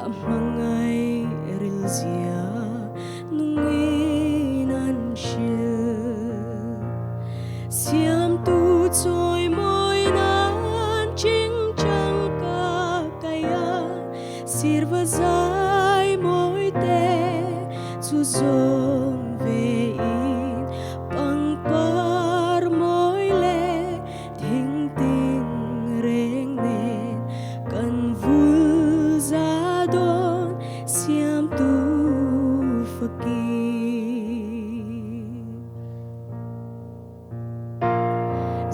Amangay rilzia nunginan shil Siam tu choi moi nan ching chang ka kaya Sirva zai moi te chu zom ve in pang par moi le thing ting reng nen kan vul za don siam tu fakir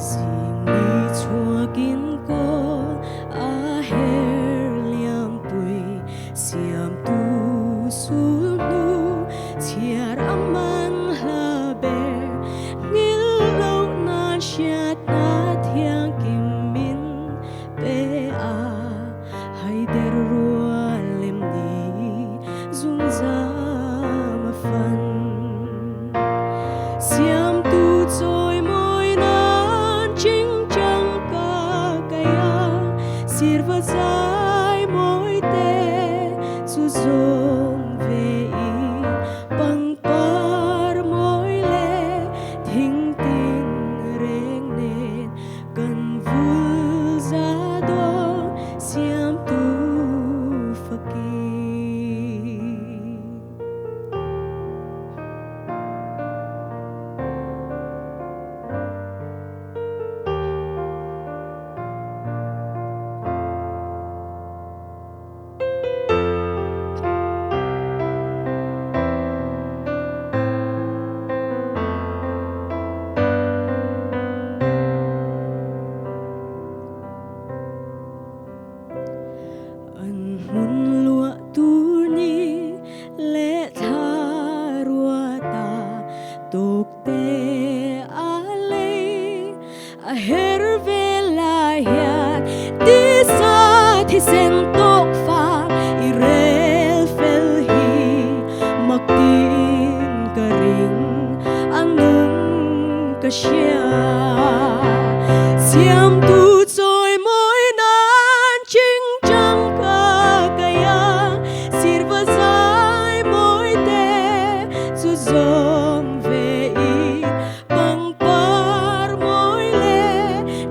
Zing ni chua kin ko a her liam pui siam tu sul nu tiar aman la ber ngil lo nan siat na thiang kim min pe a hai der rua lem ni zung za ma fan siam tu choi moi nan ching chang ka kaya sirva zai moi te chu zom ve in pang par moi le thing tin reng nen kan vul za don siam tu fakir An mun lua tu ni le tha rua ta tok te a le a her ve la hiat ti sa thi sen tok fa i rel fel hi mak tin ka ring anung ka sia siam tu choi moi nan ching chang ka kaya sirva zai moi te chu zom ve in pang par moi le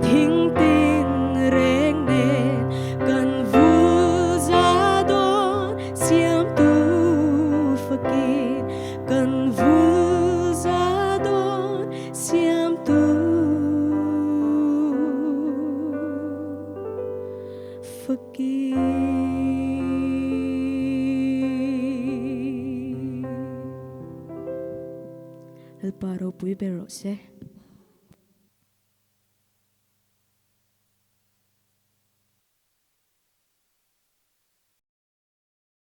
thing tin reng nen kan vul za don siam tu fakir kan vul za don siam tu fakir El paro pui berose